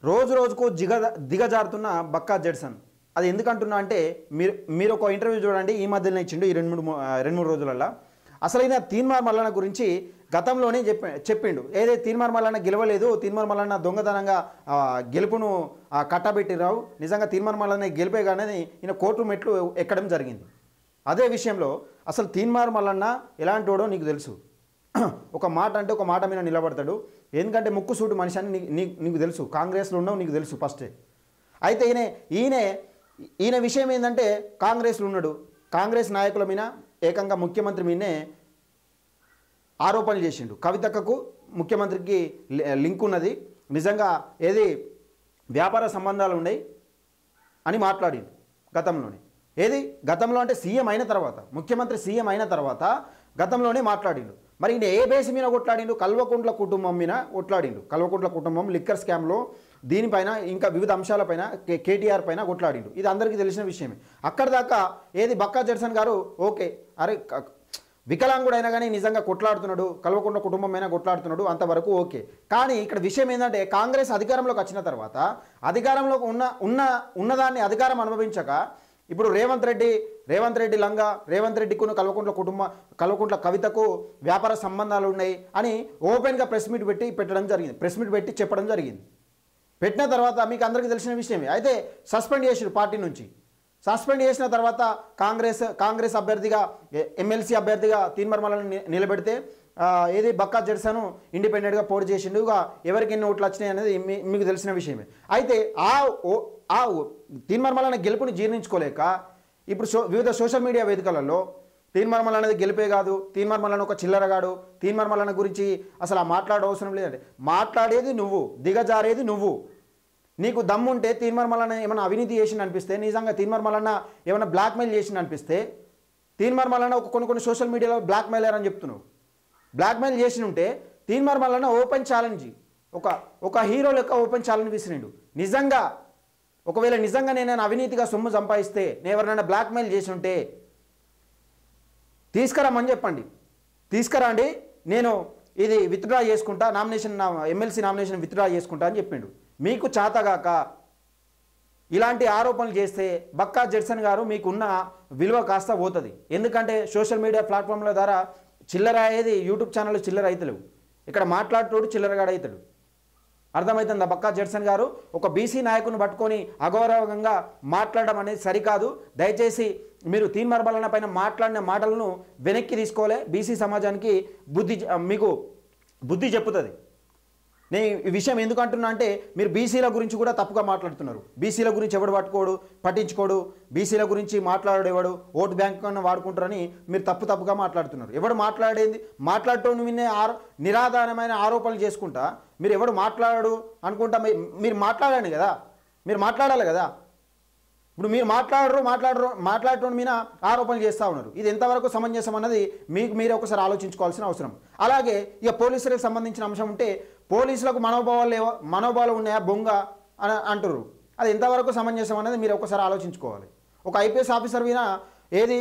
రోజు రోజుకు దిగజారుతున్న బక్కా జెడ్సన్. అది ఎందుకంటున్నా అంటే మీరు ఒక ఇంటర్వ్యూ చూడండి, ఈ మధ్యలో ఇచ్చిండు ఈ రెండు మూడు రోజులల్లో. అసలైన తీన్మార్ మల్లన్న గురించి గతంలోనే చెప్పిండు. ఏదైతే తీన్మార్ మల్లన్న గెలవలేదు, తీన్మార్ మల్లన్న దొంగతనంగా గెలుపును కట్టబెట్టిరావు, నిజంగా తీన్మార్ మల్లన్న గెలిపే కానీ ఈయన కోర్టు మెట్లు ఎక్కడం జరిగింది. అదే విషయంలో అసలు తీన్మార్ మల్లన్న ఎలాంటోడో నీకు తెలుసు. ఒక మాట అంటే ఒక మాట మీద నిలబడతాడు. ఎందుకంటే ముక్కుసూటు మనిషి అని నీకు తెలుసు. కాంగ్రెస్లో ఉన్నావు, నీకు తెలుసు ఫస్టే. అయితే ఈయన విషయం ఏంటంటే కాంగ్రెస్లో ఉన్నాడు, కాంగ్రెస్ నాయకుల మీద ఏకంగా ముఖ్యమంత్రి మీదనే ఆరోపణలు చేసిండు. కవితక్కకు ముఖ్యమంత్రికి లింక్ ఉన్నది, నిజంగా ఏది వ్యాపార సంబంధాలు ఉన్నాయి అని మాట్లాడిండు గతంలోనే. ఏది గతంలో అంటే సీఎం అయిన తర్వాత, ముఖ్యమంత్రి సీఎం అయిన తర్వాత గతంలోనే మాట్లాడిండు. మరి ఈయన ఏ బేస్ మీద కొట్లాడిండు? కల్వకుంట్ల కుటుంబం మీద కొట్లాడిండు. కల్వకుంట్ల కుటుంబం లిక్కర్ స్కామ్లో దీనిపైన ఇంకా వివిధ అంశాలపైన కేటీఆర్ పైన కొట్లాడిండు. ఇది అందరికీ తెలిసిన విషయమే. అక్కడ దాకా ఏది బక్కా జెడ్సన్ గారు ఓకే, అరే వికలాంగుడైనా కానీ నిజంగా కొట్లాడుతున్నాడు, కల్వకుంట్ల కుటుంబం అయినా కొట్లాడుతున్నాడు, అంతవరకు ఓకే. కానీ ఇక్కడ విషయం ఏంటంటే కాంగ్రెస్ అధికారంలోకి వచ్చిన తర్వాత అధికారంలో ఉన్నదాన్ని అధికారం అనుభవించక ఇప్పుడు రేవంత్ రెడ్డి లంగా, రేవంత్ రెడ్డికును కల్వకుంట్ల కవితకు వ్యాపార సంబంధాలు ఉన్నాయి అని ఓపెన్గా ప్రెస్ మీట్ పెట్టి చెప్పడం జరిగింది. పెట్టిన తర్వాత మీకు అందరికీ తెలిసిన విషయమే. అయితే సస్పెండ్ చేసారు పార్టీ నుంచి. సస్పెండ్ చేసిన తర్వాత కాంగ్రెస్ అభ్యర్థిగా ఎమ్మెల్సీ అభ్యర్థిగా తీన్మార్ మల్లన్న నిలబెడితే ఏది బక్కా జెడ్సన్ ఇండిపెండెంట్గా పోటీ చేసిండుగా ఎవరికి ఎన్ని ఓట్లు వచ్చినాయి అనేది మీకు తెలిసిన విషయమే. అయితే ఆ తీన్మార్ మల్లన్న గెలుపుని జీర్ణించుకోలేక ఇప్పుడు వివిధ సోషల్ మీడియా వేదికలలో తీన్మార్ మల్లన్న అనేది గెలిపే కాదు, తీన్మార్ మల్లన్న ఒక చిల్లరగాడు, తీన్మార్ మల్లన్న గురించి అసలు మాట్లాడే అవసరం లేదంటే మాట్లాడేది నువ్వు, దిగజారేది నువ్వు. నీకు దమ్ముంటే తీన్మార్ మల్లన్న ఏమైనా అవినీతి చేసింది అనిపిస్తే, నిజంగా తీన్మార్ మల్లన్న ఏమైనా బ్లాక్మెయిల్ చేసింది అనిపిస్తే, తీన్మార్ మల్లన్న ఒక కొన్ని సోషల్ మీడియాలో బ్లాక్మెయిలర్ అని చెప్తున్నావు. బ్లాక్మెయిల్ చేసి ఉంటే తీన్మార్ మల్లన్న ఓపెన్ ఛాలెంజ్, ఒక హీరో లెక్క ఓపెన్ ఛాలెంజ్ విసిరిండు. ఒకవేళ నిజంగా నేను అవినీతిగా సొమ్ము సంపాదిస్తే, నేను ఎవరినైనా బ్లాక్మెయిల్ చేసి ఉంటే తీసుకురామని చెప్పండి, తీసుకురండి, నేను ఇది విత్డ్రా చేసుకుంటా, ఎమ్మెల్సీ నామినేషన్ విత్డ్రా చేసుకుంటా అని చెప్పిండు. మీకు చాతగాక ఇలాంటి ఆరోపణలు చేస్తే బక్కా జెడ్సన్ గారు మీకున్న విలువ కాస్త పోతుంది. ఎందుకంటే సోషల్ మీడియా ప్లాట్ఫామ్ల ద్వారా చిల్లర అయ్యేది, యూట్యూబ్ ఛానల్ చిల్లర అవుతలేవు, ఇక్కడ మాట్లాడుతోడు చిల్లరగాడు అవుతాడు. అర్థమవుతుందా? బక్కా జెడ్సన్ గారు ఒక బీసీ నాయకుని పట్టుకొని అగౌరవంగా మాట్లాడడం అనేది సరికాదు. దయచేసి మీరు తీన్మార్ మల్లన్న పైన మాట్లాడిన మాటలను వెనక్కి తీసుకోలే. బీసీ సమాజానికి మీకు బుద్ధి చెప్పుతుంది. నేను ఈ విషయం ఎందుకు అంటున్నా అంటే మీరు బీసీల గురించి కూడా తప్పుగా మాట్లాడుతున్నారు. బీసీల గురించి ఎవడు పట్టించుకోడు, బీసీల గురించి మాట్లాడేవాడు ఓటు బ్యాంక్ కన్నా వాడుకుంటారని మీరు తప్పుగా మాట్లాడుతున్నారు. ఎవడు మాట్లాడటం వినే నిరాధారమైన ఆరోపణలు చేసుకుంటా మీరు ఎవడు మాట్లాడాడు అనుకుంటా మీరు మాట్లాడండి కదా, మీరు మాట్లాడాలి కదా. ఇప్పుడు మీరు మాట్లాడటం మీద ఆరోపణలు చేస్తూ ఉన్నారు. ఇది ఎంతవరకు సమంజసం అన్నది మీరే ఒకసారి ఆలోచించుకోవాల్సిన అవసరం. అలాగే ఇక పోలీసులకు సంబంధించిన అంశం ఉంటే పోలీసులకు మనోభావాలు ఉన్నాయా బొంగ అని అంటారు. అది ఎంతవరకు సమంజసం అనేది మీరు ఒకసారి ఆలోచించుకోవాలి. ఒక ఐపీఎస్ ఆఫీసర్ మీద ఏది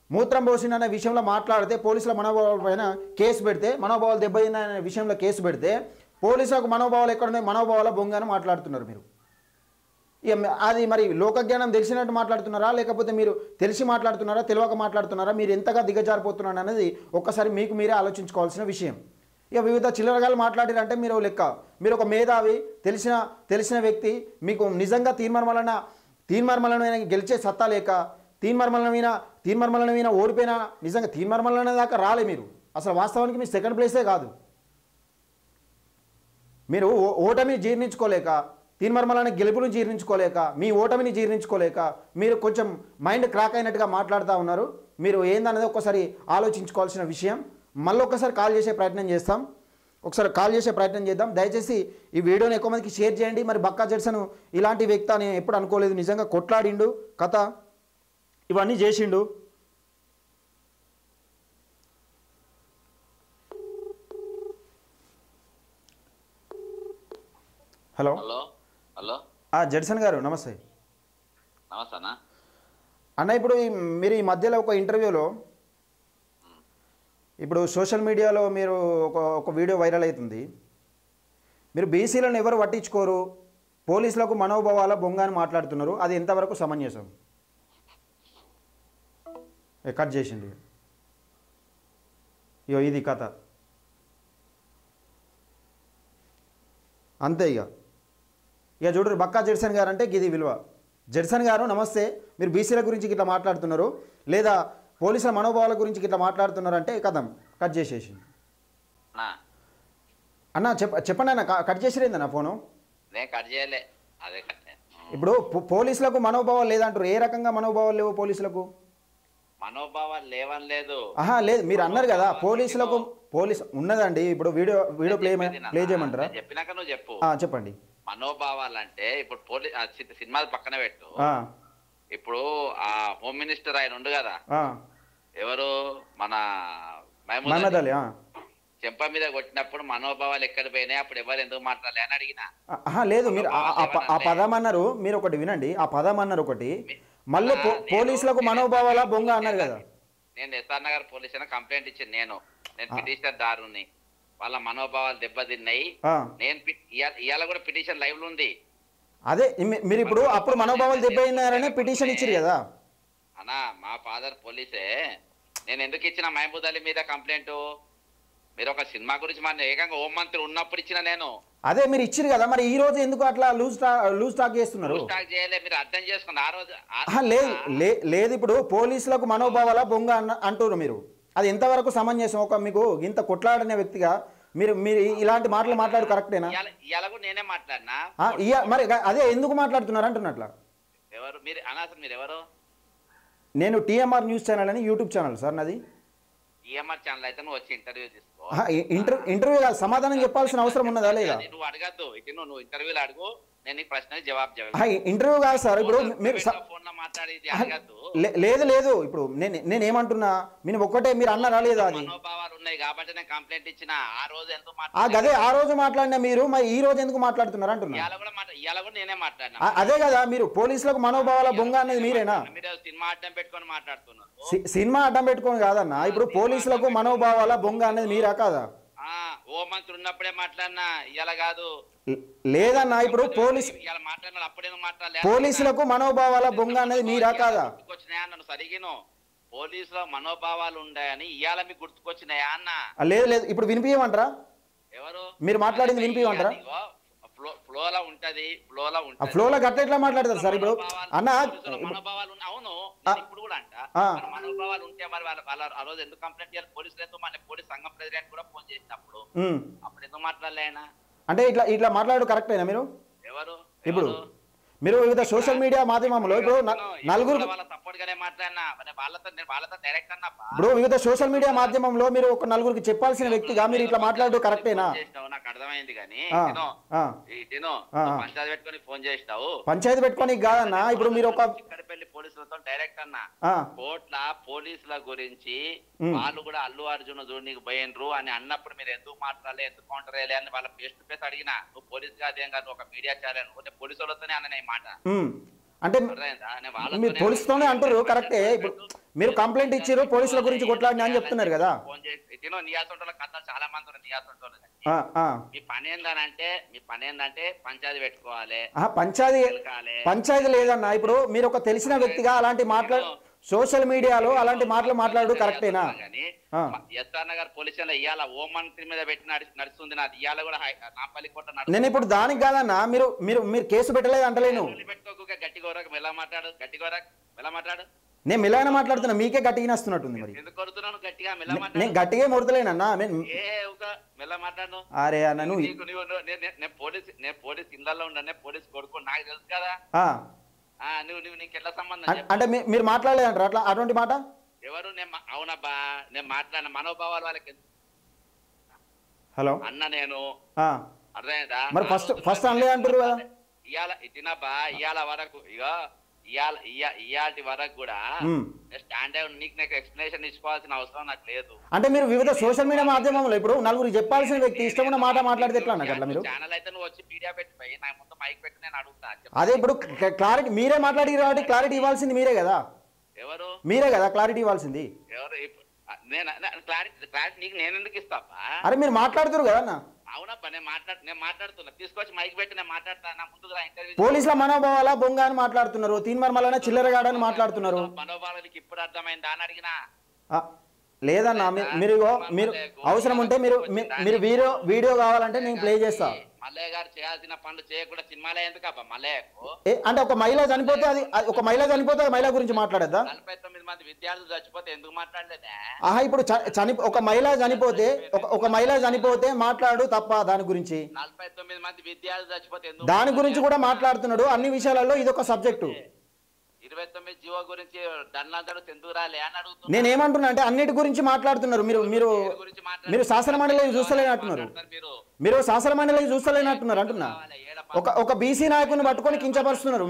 మూత్రం పోసిందనే విషయంలో మాట్లాడితే పోలీసుల మనోభావాల పైన కేసు పెడితే, మనోభావాలు దెబ్బతిన్నాయనే విషయంలో కేసు పెడితే పోలీసులకు మనోభావాలు ఎక్కడున్నాయి, మనోభావాల బొంగ అని మాట్లాడుతున్నారు మీరు. అది మరి లోకజ్ఞానం తెలిసినట్టు మాట్లాడుతున్నారా, లేకపోతే మీరు తెలిసి మాట్లాడుతున్నారా, తెలియక మాట్లాడుతున్నారా, మీరు ఎంతగా దిగజారిపోతున్నారు అనేది ఒక్కసారి మీకు మీరే ఆలోచించుకోవాల్సిన విషయం. ఇక వివిధ చిల్లరగాలు మాట్లాడారంటే మీరు లెక్క. మీరు ఒక మేధావి, తెలిసిన వ్యక్తి. మీకు నిజంగా తీన్మార్ మల్లన్న గెలిచే సత్తా లేక, తీన్మార్ మల్లన్న మీద ఓడిపోయినా నిజంగా తీన్మార్ మల్లన్న దాకా రాలే మీరు. అసలు వాస్తవానికి మీ సెకండ్ ప్లేసే కాదు. మీరు ఓటమిని జీర్ణించుకోలేక, తీన్మార్ మల్లన్న గెలుపుని జీర్ణించుకోలేక, మీ ఓటమిని జీర్ణించుకోలేక మీరు కొంచెం మైండ్ క్రాక్ అయినట్టుగా మాట్లాడుతూ ఉన్నారు. మీరు ఏందనేది ఒక్కసారి ఆలోచించుకోవాల్సిన విషయం. మళ్ళీ ఒక్కసారి కాల్ చేసే ప్రయత్నం చేద్దాం. దయచేసి ఈ వీడియోని ఎక్కువ మందికి షేర్ చేయండి. మరి బక్కా జెడ్సన్ ఇలాంటి వ్యక్తి అని ఎప్పుడు అనుకోలేదు. నిజంగా కొట్లాడిండు, కథ ఇవన్నీ చేసిండు. హలో జెడ్సన్ గారు నమస్తే. అన్న, ఇప్పుడు మీరు ఈ మధ్యలో ఒక ఇంటర్వ్యూలో ఇప్పుడు సోషల్ మీడియాలో మీరు ఒక వీడియో వైరల్ అవుతుంది. మీరు బీసీలను ఎవరు పట్టించుకోరు, పోలీసులకు మనోభావాల బొంగ అని మాట్లాడుతున్నారు, అది ఎంతవరకు సమంజసం? కట్ చేసింది. ఇగో ఇది కథ అంతే. ఇక చూడరు బక్కా జెడ్సన్ గారు అంటే ఇది విలువ. జెడ్సన్ గారు నమస్తే, మీరు బీసీల గురించి ఇట్లా మాట్లాడుతున్నారు లేదా పోలీసుల మనోభావాల గురించి ఇట్లా మాట్లాడుతున్నారు అంటే కథం కట్ చేసేసి. అన్న చెప్పండి అన్న, కట్ చేసిరేందన్న ఫోను? కట్ చేయలే, అదే ఇప్పుడు పోలీసులకు మనోభావాలు లేదంటారు, ఏ రకంగా మనోభావాలు లేవు పోలీసులకు? మనోభావాలు లేవని లేదు. లేదు, మీరు అన్నారు కదా పోలీసులకు పోలీసు ఉన్నదండి. ఇప్పుడు వీడియో ప్లే చేయమంటారా? చెప్పినాక నువ్వు చెప్పు. చెప్పండి. మనోభావాలు అంటే ఇప్పుడు సినిమా పక్కన పెట్టు. ఇప్పుడు ఆ హోమ్ మినిస్టర్ ఆయన ఉండు కదా, ఎవరు మన మహమూద్ అలీ, చెంప మీద కొట్టినప్పుడు మనోభావాలు ఎక్కడ పోయినాయి, అప్పుడు ఎవరు ఎందుకు మాట్లాడలే అని అడిగినా. లేదు, మీరు ఆ పదం అన్నారు, మీరు ఒకటి వినండి, ఆ పదం అన్నారు ఒకటి, మళ్ళీ పోలీసులకు మనోభావాల బొంగ అన్నారు కదా. నేను ఎస్ఆర్ నగర్ పోలీస్ కంప్లైంట్ ఇచ్చాను, నేను పిటిషనర్ దారుని, వాళ్ళ మనోభావాలు దెబ్బతిన్నాయి. నేను ఇవాళ కూడా పిటిషన్ లైవ్ లో ఉంది. అదే మీరు ఇప్పుడు అప్పుడు మనోభావాలు దెబ్బతిన్నారని పిటిషన్ ఇచ్చారు కదా అన్నా. మా ఫాదర్ పోలీసే, నేను ఎందుకు ఇచ్చిన మహమూద్ అలీ మీద కంప్లైంట్? మీరు ఒక సినిమా గురించి మన ఏకంగా హోంమంత్రి ఉన్నప్పుడు ఇచ్చిన నేను. అదే మీరు ఇచ్చారు కదా, మరి ఈ రోజు ఎందుకు అట్లా లూజ్ టాక్ చేస్తున్నారు? స్టాక్ చేయలే, మీరు అర్థం చేసుకున్న ఆ రోజు. లేదు, ఇప్పుడు పోలీసులకు మనోభావాల బొంగ అంటున్నారు మీరు, అది ఎంతవరకు సమంజసం? ఒక మీకు ఇంత కొట్లాడనే వ్యక్తిగా మీరు మీరు ఇలాంటి మాటలు మాట్లాడు కరెక్టేనా? నేనే మాట్లాడినా మరి అదే ఎందుకు మాట్లాడుతున్నారు అంటున్నట్లా. ఎవరు మీరు అనాసర్? మీరు ఎవరు? నేను టీఎంఆర్ న్యూస్ ఛానల్ అని యూట్యూబ్ ఛానల్ సార్ నాది. టీఎంఆర్ ఛానల్ అయితే నువ్వు వచ్చి ఇంటర్వ్యూ తీసుకో. ఇంటర్వ్యూ కాదు, సమాధానం చెప్పాల్సిన అవసరం ఉన్నదా లేదా? నువ్వు అడగద్దు, ఇటు నువ్వు ఇంటర్వ్యూలు అడుగు, నేను ఈ ప్రశ్నకి జవాబు ఇంటర్వ్యూ కాదు సార్. ఇప్పుడు మీరు లేదు, ఇప్పుడు నేను ఏమంటున్నా, మీరు ఒక్కటే మీరు అన్నారా లేదా? అది మనోభావాలు ఉన్నాయి కాబట్టి నేను కంప్లైంట్ ఇచ్చిన. ఆ రోజు ఎందుకు అదే ఆ రోజు మాట్లాడినా మీరు, మరి ఈ రోజు ఎందుకు మాట్లాడుతున్నారు అంటున్నా. ఇవాళ కూడా నేనే మాట్లాడినా. అదే కదా, మీరు పోలీసులకు మనోభావాల బొంగ అనేది మీరేనా? మీరు సినిమా అడ్డం పెట్టుకొని మాట్లాడుతున్నారు. సినిమా అడ్డం పెట్టుకొని కాదన్నా, ఇప్పుడు పోలీసులకు మనోభావాల బొంగ అనేది మీరా కాదా? హోంమంత్రి ఉన్నప్పుడే మాట్లాడినా, ఇవాళ కాదు. లేదన్నా, ఇప్పుడు పోలీసులకు మనోభావాల బొంగ అనేది మీరా కాదా? గుర్తుకొచ్చినాయా నన్ను సరిగిను? పోలీసులో మనోభావాలు ఉన్నాయని ఇవాళ మీకు గుర్తుకొచ్చినాయా అన్న? లేదు, ఇప్పుడు వినిపించమంటారా? ఎవరు మీరు మాట్లాడింది వినిపించమంటారా? ఫ్లోలో గట్ల ఎట్లా మాట్లాడతారు సార్? ఇప్పుడు అన్న మనోభావాలు అవును, ఇప్పుడు కూడా అంట మనోభావాలు ఉంటే మరి వాళ్ళ ఆ రోజు ఎందుకు కంప్లైంట్ చేయాలి? పోలీసులు ఎందుకు? మన పోలీస్ సంఘం ప్రెసిడెంట్ కూడా ఫోన్ చేసినప్పుడు అప్పుడు ఎందుకు మాట్లాడలే ఆయన? అంటే ఇట్లా మాట్లాడు కరెక్టేనా మీరు? ఎవరు ఇప్పుడు మీరు వివిధ సోషల్ మీడియా మాధ్యమంలో ఇప్పుడు నలుగురు ఇప్పుడు వివిధ సోషల్ మీడియా మాధ్యమంలో మీరు ఒక నలుగురికి చెప్పాల్సిన వ్యక్తిగా మీరు ఇట్లా మాట్లాడు కరెక్టేనా? నాకు అర్థమైంది కానీ పంచాయతీ పెట్టుకొని కాదన్నా. ఇప్పుడు మీరు ఒక పోలీసులతో డైరెక్ట్ అన్న కోట్ల పోలీసుల గురించి వాళ్ళు కూడా అల్లు అర్జున్ చూడనీకి పోయినరు అని అన్నప్పుడు మీరు ఎందుకు మాట్లాడలే, ఎందుకు కౌంటర్ వేయాలి అని వాళ్ళ ఫేస్ టు ఫేస్ అడిగినా. నువ్వు పోలీస్ కాదేం కాదు, ఒక మీడియా ఛానల్ పోలీసు వాళ్ళతోనే అన్న మాట. అంటే మీరు పోలీసుతోనే అంటారు కరెక్టే. ఇప్పుడు మీరు కంప్లైంట్ ఇచ్చారు పోలీసుల గురించి కొట్లాడినా అని చెప్తున్నారు కదా. నియాసంటోళ్ళ కథలు చాలా మంది ఉన్నారు. నియాసంటోళ్ళు మీ పని ఏంటంటే పంచాయతీ పెట్టుకోవాలి. పంచాయతీ లేదన్నా. ఇప్పుడు మీరు ఒక తెలిసిన వ్యక్తిగా అలాంటి మాట్లాడు సోషల్ మీడియాలో అలాంటి మాటలు మాట్లాడు కరెక్టేనా? ఎస్ఆర్ నగర్ పోలీస్ ఇవాళ హోం మంత్రి మీద పెట్టి నడుస్తుంది నాది. ఇవాళ కూడా నాపల్లి కోట. నేను ఇప్పుడు దానికి కాదన్నా, మీరు మీరు మీరు కేసు పెట్టలేదు అంటలేను. పెట్టుకోక గట్టిగోరకు మెల్ల మాట్లాడు, గట్టిగోరకు మెల్ల మాట్లాడు. నేను మెల్లగానే మాట్లాడుతున్నా, మీకే గట్టిగా వస్తున్నట్టుంది. మరి ఎందుకు కొడుతున్నాను గట్టిగా? మెల్ల మాట్లాడు. నేను గట్టిగా మొడతలేనన్నా. మెల్ల మాట్లాడు. అరే అన్న నేను పోలీస్ ఇళ్ళల్లో ఉండనే పోలీస్ కొడుకు నాకు తెలుసు కదా. నీకు ఎట్లా సంబంధం? అంటే మీరు మాట్లాడలేదంటారు అట్లా అటువంటి మాట? ఎవరు? అవునబ్బా, నేను మాట్లాడిన మనోభావాలు వాళ్ళకి. హలో అన్న నేను అర్థమైందా? మరి ఫస్ట్ అనలే అంటారు కదా. ఇవాళ తినబ్బా, ఇవాళ వరకు ఇయాటి వరకు కూడా స్టాండ్ నీకు ఎక్స్ప్లెనేషన్ ఇచ్చుకోవాల్సిన అవసరం నాకు లేదు. అంటే మీరు వివిధ సోషల్ మీడియా మాధ్యమంలో ఇప్పుడు నలుగురు చెప్పాల్సిన వ్యక్తి ఇష్టమైన మాట మాట్లాడితే ఎట్లా అట్లా? మీరు ఛానల్ అయితే నువ్వు వచ్చి మీడియా పెట్టిపోయి నాకు మొత్తం మైక్ పెట్టి నేను అడుగుతా. అదే ఇప్పుడు క్లారిటీ మీరే మాట్లాడి కాబట్టి క్లారిటీ ఇవ్వాల్సింది మీరే కదా. ఎవరు? మీరే కదా క్లారిటీ ఇవ్వాల్సింది. ఎవరు? క్లారిటీ నీకు నేను ఎందుకు ఇస్తా? అరే మీరు మాట్లాడుతారు కదా అన్న. అవునబ్బా నేను మాట్లాడుతున్నా, తీసుకొచ్చి మైక్ పెట్టి నేను మాట్లాడతా, నా ముందుకు రా ఇంటర్వ్యూ. పోలీసుల మనోభావాల బొంగ అని మాట్లాడుతున్నారు, తీన్మార్ మల్లన్న చిల్లరగాడని మాట్లాడుతున్నారు. మనోభావాలకి ఇప్పుడు అర్థమైందా అని అడిగినా. లేదన్నా, మీరు అవసరం ఉంటే మీరు వీడియో కావాలంటే నేను ప్లే చేస్తా. మల్లయ్య గారు చేయాల్సిన పనులు చేయకుండా సినిమాలే ఎందుకబ్బా మల్లయ్యకు? అంటే ఒక మహిళ చనిపోతే ఒక మహిళ గురించి మాట్లాడద్దా? 49 మంది విద్యార్థులు చచ్చిపోతే ఎందుకు మాట్లాడలేదా? ఇప్పుడు ఒక మహిళ చనిపోతే మాట్లాడు తప్ప దాని గురించి? 49 మంది విద్యార్థులు చచ్చిపోతే ఎందుకు? దాని గురించి కూడా మాట్లాడుతున్నాడు. అన్ని విషయాలలో ఇది ఒక సబ్జెక్టు. 29 జీవో గురించి దండలందరూ ఎందుకు రాలే అని అడుగుతున్నా. నేనేమంటున్నా అంటే అన్నిటి గురించి మాట్లాడుతున్నారు. మీరు శాసన మండలిని చూస్తలేనట్టున్నారు. మీరు శాసన మండలిని చూస్తలేనట్టున్నారు అంటున్నా. ఒక బీసీ నాయకుని పట్టుకొని కించపరుస్తున్నారు.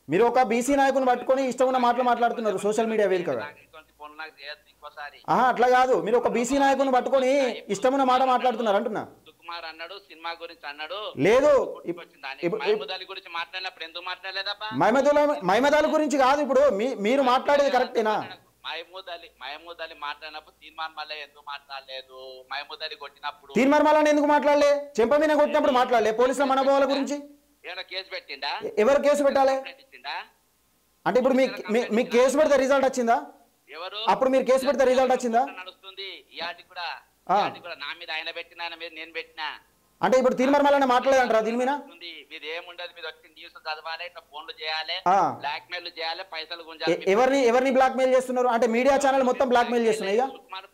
మీరు ఒక బీసీ నాయకుని పట్టుకొని ఇష్టం ఉన్న మాటలు మాట్లాడుతున్నారు సోషల్ మీడియా వేదికగా. అట్లా కాదు, మీరు ఒక బీసీ నాయకుని పట్టుకొని ఇష్టమున్న మాట మాట్లాడుతున్నారు అంటున్నా. అన్నాడు సినిమా గురించి అన్నాడు. లేదు, గురించి మాట్లాడినప్పుడు ఎందుకు మాట్లాడలేదబ్బా? మహమూద్ గురించి కాదు. ఇప్పుడు మీరు మాట్లాడేది కరెక్టేనా? మహమూద్ అలీ మాట్లాడినప్పుడు తీన్మార్ మల్లయ్య ఎందుకు మాట్లాడలేదు? మహమూద్ అలీ కొట్టినప్పుడు తీన్మార్ మల్లయ్య ఎందుకు మాట్లాడలే? చెంప మీద కొట్టినప్పుడు మాట్లాడలే? పోలీసుల మనోభావాల గురించి ఏమైనా కేసు పెట్టిండా? ఎవరు కేసు పెట్టాలి అంటే? ఇప్పుడు మీకు కేసు పెడితే రిజల్ట్ వచ్చిందా? ఎవరు అప్పుడు మీరు కేసు పెడితే రిజల్ట్ వచ్చిందా? నడుస్తుంది కూడా నా మీద ఆయన పెట్టిన, ఆయన మీద నేను పెట్టినా. అంటే ఇప్పుడు తీన్మార్ మల్లయ్య మాట్లాడలేదంటారా దీని మీద? మీరు ఏముండదు, మీరు వచ్చి న్యూస్ చదవాలి, ఇట్లా ఫోన్లు చేయాలి, బ్లాక్ మెయిల్ చేయాలి, పైసలు గుంజాలి. ఎవరిని బ్లాక్ మెయిల్ చేస్తున్నారు అంటే? మీడియా ఛానల్ మొత్తం బ్లాక్ మెయిల్ చేస్తున్నాయి.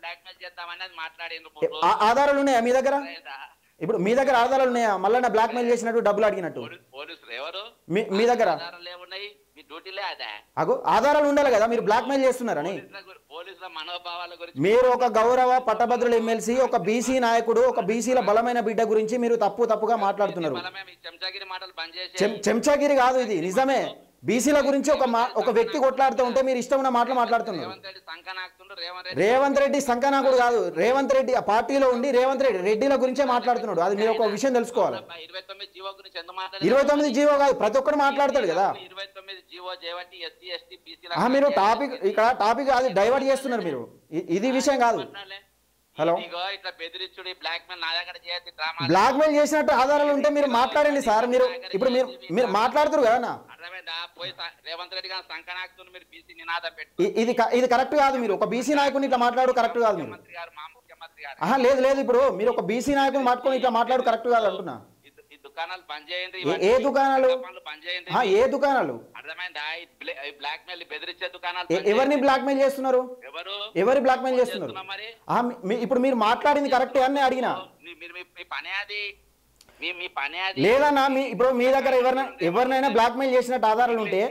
బ్లాక్ మెయిల్ చేద్దామని మాట్లాడేందుకు ఆధారాలు ఉన్నాయా మీ దగ్గర? ఇప్పుడు మీ దగ్గర ఆధారాలు ఉన్నాయా మల్లన్న బ్లాక్ మెయిల్ చేసినట్టు, డబ్బులు అడిగినట్టు? పోలీసులు ఎవరు మీ దగ్గర ఆధారాలు ఉండాలి కదా, మీరు బ్లాక్ మెయిల్ చేస్తున్నారని. పోలీసుల మనోభావాల గురించి మీరు ఒక గౌరవ పట్టభద్రుల ఎమ్మెల్సీ, ఒక బీసీ నాయకుడు, ఒక బీసీల బలమైన బిడ్డ గురించి మీరు తప్పుగా మాట్లాడుతున్నారు. చెంచాగిరి కాదు ఇది, నిజమే. బీసీల గురించి ఒక వ్యక్తి కొట్లాడుతూ ఉంటే మీరు ఇష్టం ఉన్న మాటలు మాట్లాడుతున్నారు. రేవంత్ రెడ్డి సంకనాకుడు కాదు, రేవంత్ రెడ్డి ఆ పార్టీలో ఉండి రేవంత్ రెడ్డిల గురించే మాట్లాడుతున్నాడు. అది మీరు ఒక విషయం తెలుసుకోవాలి. 29 జీవో కాదు, ప్రతి ఒక్కరు మాట్లాడతాడు కదా. మీరు టాపిక్ అది డైవర్ట్ చేస్తున్నారు మీరు. ఇది విషయం కాదు. హలో, బ్లాక్ మెయిల్ చేసినట్టు ఆధారాలు ఉంటే మీరు మాట్లాడండి సార్. ఇప్పుడు మీరు మాట్లాడుతారు కదా. ఇది కరెక్ట్ కాదు. మీరు ఒక బీసీ నాయకుని ఇట్లా మాట్లాడు కరెక్ట్ కాదు. మీరు లేదు, ఇప్పుడు మీరు ఒక బీసీ నాయకుని మాట్లాడుకొని ఇట్లా మాట్లాడు కరెక్ట్ కాదు అంటున్నా. దుకాణాలు బంద్ చేయండి. ఏ దుకాణాలు? ఏ దుకాణాలు? బెదిరించే దుకాణాలు. ఎవరిని బ్లాక్ మెయిల్ చేస్తున్నారు? ఎవరు బ్లాక్ మెయిల్ చేస్తున్నారు? ఇప్పుడు మీరు మాట్లాడింది కరెక్టే అని అడిగినా. లేదన్నా, ఇప్పుడు మీ దగ్గర ఎవరినైనా బ్లాక్ మెయిల్ చేసినట్టు ఆధారాలు ఉంటే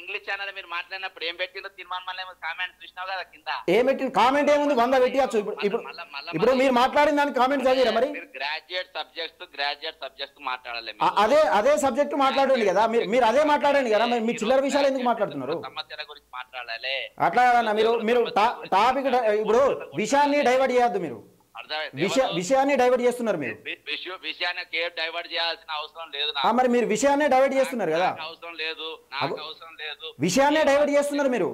ఇంగ్లీష్ ఛానల్ మీరు మాట్లాడినప్పుడు ఏం పెట్టిందో తీర్మానం కామెంట్ చూసినావు కదా కింద. ఏం పెట్టి కామెంట్ ఏముంది? 100 పెట్టియచ్చు. ఇప్పుడు మీరు మాట్లాడిన దానికి కామెంట్ చదివారా మరి? గ్రాడ్యుయేట్ సబ్జెక్ట్స్ మాట్లాడాలి. అదే సబ్జెక్ట్ మాట్లాడండి కదా. మీరు అదే మాట్లాడండి కదా. మీ చిల్లర విషయాలు ఎందుకు మాట్లాడుతున్నారు? సమస్యల గురించి మాట్లాడాలి. అట్లా కదన్నా, మీరు టాపిక్ ఇప్పుడు విషయాన్ని డైవర్ట్ చేయొద్దు. మీరు విషయాన్ని డైవర్ట్ చేస్తున్నారు. మీరు విషయాన్ని డైవర్ట్ చేయాల్సిన అవసరం లేదు. మరి మీరు విషయాన్ని డైవర్ట్ చేస్తున్నారు కదా. అవసరం లేదు, నాకు అవసరం లేదు. విషయాన్ని డైవర్ట్ చేస్తున్నారు మీరు.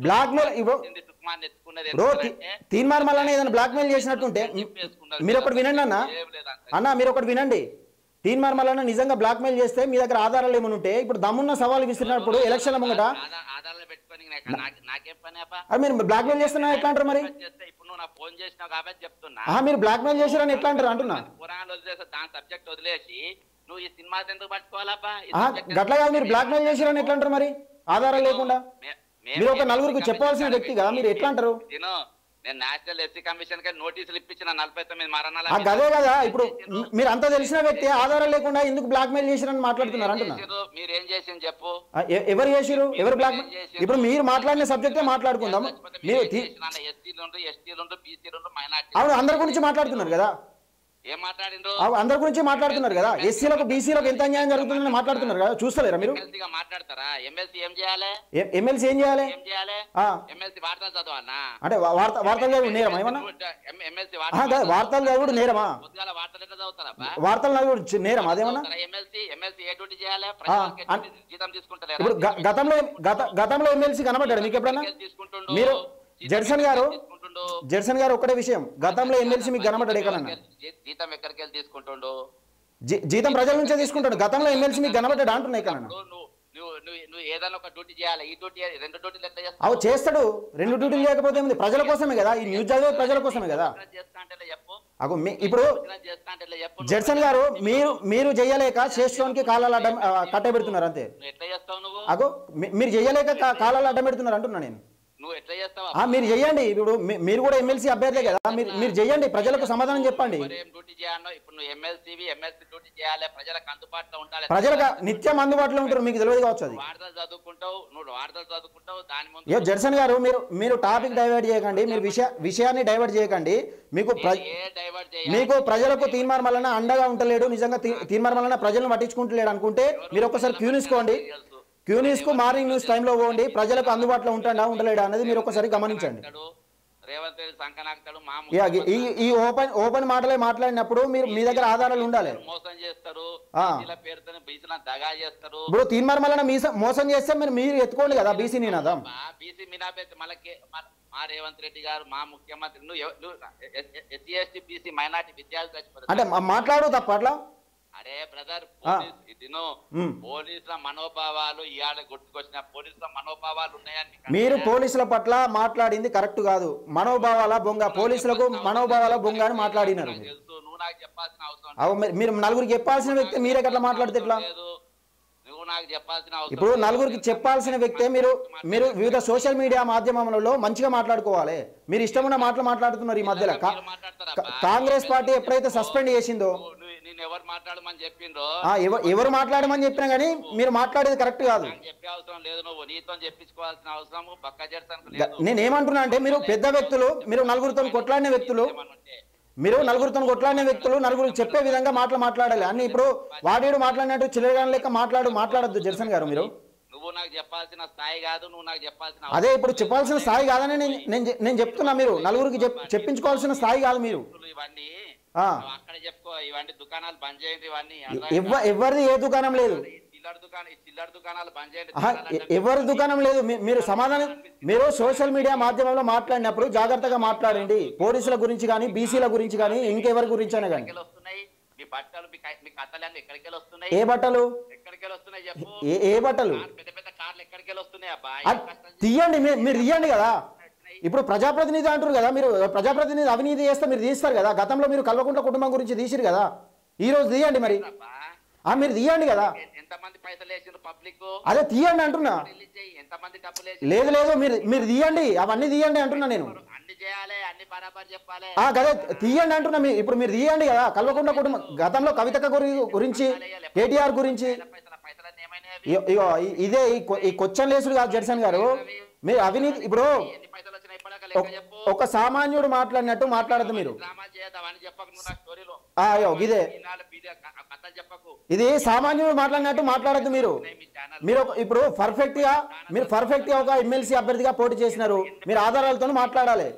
బ్లాక్ మెయిల్ తీన్మార్ మల్లన్న ఏదైనా బ్లాక్ మెయిల్ చేసినట్టుంటే మీరు ఒకటి వినండి అన్న, మీరు ఒకటి వినండి. తీన్మార్ మల్లన్న నిజంగా బ్లాక్ మెయిల్ చేస్తే మీ దగ్గర ఆధారాలు ఏమైనా ఉంటే ఇప్పుడు దమ్మున్న సవాలు విసిరినప్పుడు ఎలక్షన్ల ముంగట మీరు బ్లాక్ మెయిల్ చేస్తున్నా ఎట్లా అంటారు మరి? మీరు బ్లాక్ మెయిల్ చేశారని ఎట్లా అంటారు అంటున్నా. గట్లా కాదు, మీరు బ్లాక్ మెయిల్ చేశారని ఎట్లా అంటారు మరి ఆధారాలు లేకుండా? మీరు ఒక నలుగురికి చెప్పవలసిన వ్యక్తిగా మీరు ఎట్లా అంటారు? నేను నేషనల్ ఎస్సీ కమిషన్ కి నోటీసులు ఇప్పించిన 49 మరణాలు. అదే కదా, ఇప్పుడు మీరు అంత తెలిసిన వ్యక్తి ఆధారాలు లేకుండా ఎందుకు బ్లాక్ మెయిల్ చేసిరని మాట్లాడుతున్నారు అంటున్నా. మీరు ఏం చేసింది చెప్పు? ఎవరు చేసిరు? ఎవరు బ్లాక్? ఇప్పుడు మీరు మాట్లాడిన సబ్జెక్టే మాట్లాడుకుందాం. అవును, అందరి గురించి మాట్లాడుతున్నారు కదా. ఏం మాట్లాడిండ్రు? అందరి గురించి మాట్లాడుతున్నారు కదా. ఎస్సీలకు బీసీలకు ఎంత అన్యాయం జరుగుతుందని మాట్లాడుతున్నారు కదా. చూస్తలేరా మీరు? మాట్లాడతారా? ఎమ్మెల్సీ ఏం చేయాలి? ఎమ్మెల్సీ ఏం చేయాలి? ఎమ్మెల్సీ వార్తలు చదవాలన్నా? అంటే వార్తలు చదువు నేరమా? ఏమన్నా వార్తలు చదువుడు నేరమా? వార్తలు ఎట్లా చదువుతారా? వార్తలు చదువుడు నేరమా? అదేమన్నా? ఎమ్మెల్సీ ఏ డ్యూటీ చేయాలి? జీతం తీసుకుంటారు. ఇప్పుడు గతంలో ఎమ్మెల్సీ కనబడ్డాడు మీకు ఎప్పుడన్నా? జడ్సన్ గారు ఒకటే విషయం, గతంలో ఎమ్మెల్సీ మీకు కనబడ్డాడు ఎక్కడన్నా? జీతం ఎక్కడికి వెళ్ళి తీసుకుంటుండు? జీతం ప్రజల నుంచే తీసుకుంటాడు. గతంలో ఎమ్మెల్సీ మీకు కనబడ్డాడు అంటున్నాయి కన్నా. నువ్వు ఏదైనా ఒక డ్యూటీ చేయాలి, ఈ డ్యూటీ 2 డ్యూటీలు ఎట్లా చేస్తావు? అవు చేస్తాడు, 2 డ్యూటీలు లేకపోతే ఏముంది? ప్రజల కోసమే కదా ఈ న్యూస్ చదివే, ప్రజల కోసమే కదా. అగో ఇప్పుడు జడ్సన్ గారు మీరు చెయ్యలేక శ్రేష్ఠానికి కాలాలు అడ్డం కట్టబెడుతున్నారు అంతే. ఎట్లా చేస్తావు నువ్వు? అగో మీరు చెయ్యలేక కాలాలు అడ్డం పెడుతున్నారు అంటున్నా నేను. నువ్వు ఎట్లా చేస్తావు? మీరు చెయ్యండి. ఇప్పుడు మీరు కూడా ఎమ్మెల్సీ అభ్యర్థే కదా, మీరు చెయ్యండి, ప్రజలకు సమాధానం చెప్పండి. డ్యూటీ చేయాలి. ఇప్పుడు నువ్వు ఎమ్మెల్సీ డ్యూటీ చేయాలి, ప్రజలకు అందుబాటులో ఉండాలి. ప్రజలకు నిత్యం అందుబాటులో ఉంటారు, మీకు తెలియదు కావచ్చు. అది వార్తలు చదువుకుంటావు దాని ముందు. జడ్సన్ గారు మీరు టాపిక్ డైవర్ట్ చేయకండి, మీరు విషయాన్ని డైవర్ట్ చేయకండి. మీకు ప్రజలకు తీర్మార్ మల్లన్న అండగా ఉంటలేడు, నిజంగా తీర్మార్ మల్లన్న ప్రజలను పట్టించుకుంటలేడు అనుకుంటే మీరు ఒకసారి క్యూనిసుకోండి. క్యూనిస్కు మార్నింగ్ న్యూస్ టైంలో పోండి, ప్రజలకు అందుబాటులో ఉండలేడా అనేది మీరు ఒకసారి గమనించండి. ఈ ఓపెన్ మాటలే మాట్లాడినప్పుడు మీరు మీ దగ్గర ఆధారాలు ఉండాలి. ఇప్పుడు తీర్మార్ మల్లన్న మోసం చేస్తే మీరు ఎత్తుకోండి కదా బీసీ నినాదం. మా రేవంత్ రెడ్డి గారు మా ముఖ్యమంత్రి ఎస్సీ ఎస్టీ బీసీ మైనార్టీ విద్యార్థులు అంటే మాట్లాడు తప్ప అట్లా. అరే బ్రదర్, పోలీసుల మనోభావాలు ఇవాళ గుర్తుకొచ్చిన పోలీసుల మనోభావాలు ఉన్నాయని మీరు పోలీసుల పట్ల మాట్లాడింది కరెక్ట్ కాదు. మనోభావాల బొంగ, పోలీసులకు మనోభావాల బొంగ అని మాట్లాడినారు. తెలుసు, నువ్వు నాకు చెప్పాల్సిన అవసరం. మీరు నలుగురికి చెప్పాల్సిన వ్యక్తి మీరే అట్లా మాట్లాడితే ఎట్లా? నువ్వు నాకు చెప్పాల్సిన అవసరం. ఇప్పుడు నలుగురికి చెప్పాల్సిన వ్యక్తే మీరు వివిధ సోషల్ మీడియా మాధ్యమాలలో మంచిగా మాట్లాడుకోవాలి. మీరు ఇష్టమున్న మాటలు మాట్లాడుతున్నారు. ఈ మధ్యలో కాంగ్రెస్ పార్టీ ఎప్పుడైతే సస్పెండ్ చేసిందో, ఎవరు మాట్లాడమని చెప్పిండ్రో ఎవరు మాట్లాడమని చెప్పినా కానీ మీరు మాట్లాడేది కరెక్ట్ కాదు. చెప్పే అవసరం లేదు, నువ్వు నీతో చెప్పించుకోవాల్సిన అవసరం పక్క చేస్తాను. నేనేమంటున్నా అంటే మీరు పెద్ద వ్యక్తులు, మీరు నలుగురితో కొట్లాడిన వ్యక్తులు, నలుగురు చెప్పే విధంగా మాట్లాడాలి అన్ని. ఇప్పుడు వాడేడు మాట్లాడినట్టు చిల్లరగాని లెక్క మాట్లాడద్దు జడ్సన్ గారు. మీరు నువ్వు నాకు చెప్పాల్సిన స్థాయి కాదు, నువ్వు నాకు చెప్పాల్సిన అదే ఇప్పుడు చెప్పాల్సిన స్థాయి కాదని నేను చెప్తున్నా. మీరు నలుగురికి చెప్పించుకోవాల్సిన స్థాయి కాదు. మీరు ఇవన్నీ అక్కడ చెప్పుకో, ఇవన్నీ దుకాణాలు బంద్ చేయండి. ఇవన్నీ ఎవరిది ఏ దుకాణం లేదు, చిల్లర దుకాణాలు బంద్ చేయండి. ఎవరి దుకాణం లేదు. మీరు సమాధానం, మీరు సోషల్ మీడియా మాధ్యమంలో మాట్లాడినప్పుడు జాగ్రత్తగా మాట్లాడండి. పోలీసుల గురించి కానీ, బీసీల గురించి కానీ, ఇంకెవరి గురించి అయినా కానీ. మీ బట్టలు మీ కథలు ఎక్కడికి వస్తున్నాయి? ఏ బట్టలు? ఎక్కడికి వస్తున్నాయి చెప్పు. ఏ బట్టలు? పెద్ద పెద్ద కార్లు ఎక్కడికి వస్తున్నాయి అబ్బా? తీయండి, మీరు తీయండి కదా. ఇప్పుడు ప్రజాప్రతినిధి అంటారు కదా, మీరు ప్రజాప్రతినిధి అవినీతి చేస్తే మీరు తీస్తారు కదా. గతంలో మీరు కల్వకుంట్ల కుటుంబం గురించి తీసిరు కదా, ఈ రోజు తీయండి. మరి మీరు తీయండి కదా. ఎంతమంది పైసలు వేసారు పబ్లిక్? అదే తీయండి అంటున్నా. ఎంతమంది డబ్బులు లేదు మీరు తీయండి, అవన్నీ తీయండి అంటున్నా నేను. అన్ని చేయాలి, అన్ని బరాబర్ చెప్పాలి కదా, తీయండి అంటున్నా. ఇప్పుడు మీరు తీయండి కదా. కల్వకుంట్ల కుటుంబం గతంలో కవితక్క గురించి, కేటీఆర్ గురించి, ఇదే ఈ క్వశ్చన్ లేసుడు కాదు జడ్సన్ గారు. మీరు అవినీతి ఇప్పుడు ఒక సామాన్యుడు మాట్లాడినట్టు మాట్లాడద్దు మీరు. ఇదే ఇది సామాన్యుడు మాట్లాడినట్టు మాట్లాడద్దు మీరు. ఇప్పుడు పర్ఫెక్ట్ గా ఒక ఎమ్మెల్సీ అభ్యర్థిగా పోటీ చేసినారు, మీరు ఆధారాలతో మాట్లాడాలి.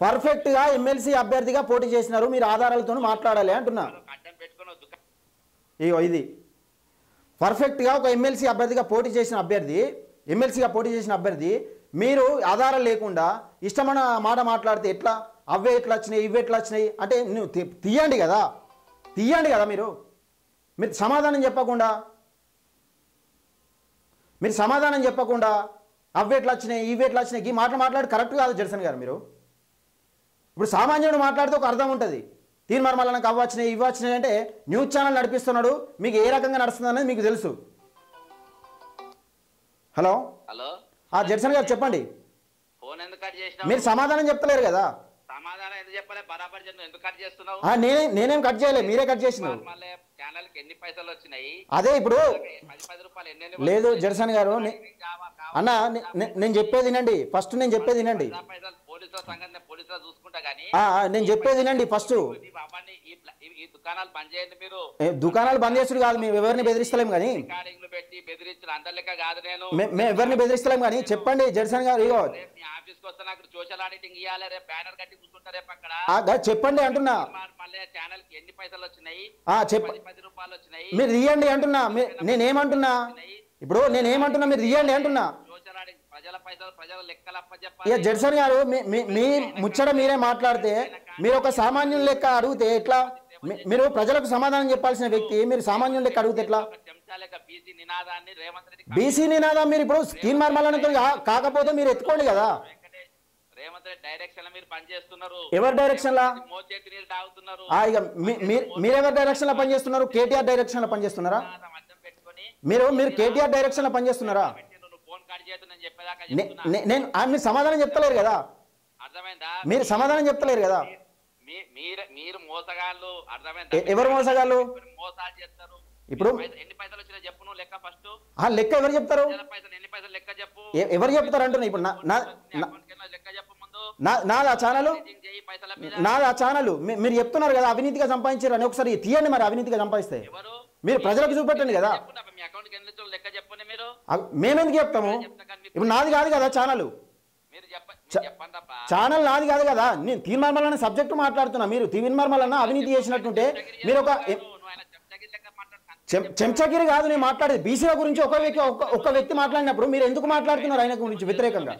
పర్ఫెక్ట్ గా ఎమ్మెల్సీ అభ్యర్థిగా పోటీ చేసినారు, మీరు ఆధారాలతో మాట్లాడాలి అంటున్నా. ఇది పర్ఫెక్ట్ గా ఒక ఎమ్మెల్సీగా పోటీ చేసిన అభ్యర్థి మీరు ఆధారాలు లేకుండా ఇష్టమైన మాట మాట్లాడితే ఎట్లా? అవే ఎట్లా వచ్చినాయి, ఇవి ఎట్లా వచ్చినాయి అంటే నువ్వు తీయండి కదా. మీరు సమాధానం చెప్పకుండా అవే ఎట్లా వచ్చినాయి, ఇవి ఎట్లా వచ్చినాయి ఈ మాటలు మాట్లాడి కరెక్ట్ కాదు జడ్సన్ గారు. మీరు ఇప్పుడు సామాన్యుడు మాట్లాడితే ఒక అర్థం ఉంటుంది. తీర్మార్ మల్లన్నకు అవి వచ్చినాయి, ఇవి వచ్చినాయి అంటే న్యూస్ ఛానల్ నడిపిస్తున్నాడు, మీకు ఏ రకంగా నడుస్తుంది అనేది మీకు తెలుసు. హలో జడ్సన్ గారు చెప్పండి. మీరు సమాధానం చెప్తలేరు కదా. నేనేం కట్ చేయలేదు, మీరే కట్ చేసినారు. అదే ఇప్పుడు లేదు జడ్సన్ గారు. అన్న నేను చెప్పేది వినండి ఫస్ట్. నేను చెప్పేది వినండి ఫస్ట్. దుకాణాలు బంద్ చేసుడు కాదు, మేము ఎవరిని బెదిరిస్తలేం కానీ ఎవరిని బెదిరిస్తలేం కానీ చెప్పండి జడ్సన్ గారు. ఇగో చెప్పండి అంటున్నా. మీరు తీయండి అంటున్నా. నేనేమంటున్నా మీరు తీయండి అంటున్నా. ప్రజల పైసలు ప్రజల లెక్కలు ఇక అప్పచెప్పాలి. జడ్సన్ గారు మీ ముచ్చట మీరే మాట్లాడితే మీరు ఒక సామాన్యుల లెక్క అడిగితే ఎట్లా? మీరు ప్రజలకు సమాధానం చెప్పాల్సిన వ్యక్తి మీరు సామాన్యుల లెక్క అడిగితే ఎట్లా? బీసీ నినాదాన్ని రేవంత్ రెడ్డి బీసీ నినాదం మీరు ఇప్పుడు తీర్మార్మలతో కాకపోతే మీరు ఎత్తుకోండి కదా. రేవంత్ రెడ్డి డైరెక్షన్ లో మీరు పనిచేస్తున్నారు. ఎవరి డైరెక్షన్ లా? మోచేతి నీళ్ళు తాగుతున్నారు. ఇక మీరెవరి డైరెక్షన్ లో పనిచేస్తున్నారు? కేటీఆర్ డైరెక్షన్ లో పనిచేస్తున్నారా? అర్థం పెట్టుకొని మీరు కేటీఆర్ డైరెక్షన్ లో పనిచేస్తున్నారా? ఫోన్ కట్ చేయదు నేను చెప్పేదాకా మీరు సమాధానం చెప్తలేరు కదా. అర్థమైందా? మీరు సమాధానం చెప్తలేరు కదా. మీరు మోసగాళ్ళు. అర్థమైందా? ఎవరు మోసగాళ్ళు? మోసాలు చేస్తారు. ఇప్పుడు ఎన్ని పైసలు వచ్చినా చెప్పు నువ్వు లెక్క ఫస్ట్. లెక్క ఎవరు చెప్తారు? ఎన్ని పైసలు లెక్క చెప్పు. ఎవరు చెప్తారు అంటున్నా. ఇప్పుడు లెక్క చెప్పు ముందు. నాది ఆ ఛానల్ పైసల మీద నాది ఆ ఛానల్ మీరు చెప్తున్నారు కదా అవినీతిగా సంపాదించారు అని. ఒకసారి తీయండి మరి. అవినీతిగా సంపాదిస్తే ఎవరు మీరు ప్రజలకు చూపెట్టండి కదా. మీ అకౌంట్ కి ఎన్ని లెక్క చెప్పండి మీరు. మేమెందుకు చెప్తాము? ఇప్పుడు నాది కాదు కదా ఛానల్. మీరు చెప్పండి అబ్బా. ఛానల్ నాది కాదు కదా. నేను తీర్మార్మల్ అన్న సబ్జెక్టు మాట్లాడుతున్నా. మీరు తీర్మార్మల్ అన్న అవినీతి చేసినట్టుంటే మీరు ఒక చెంచగిరి కాదు నేను మాట్లాడేది. బీసీల గురించి ఒక వ్యక్తి మాట్లాడినప్పుడు మీరు ఎందుకు మాట్లాడుతున్నారు ఆయన గురించి వ్యతిరేకంగా?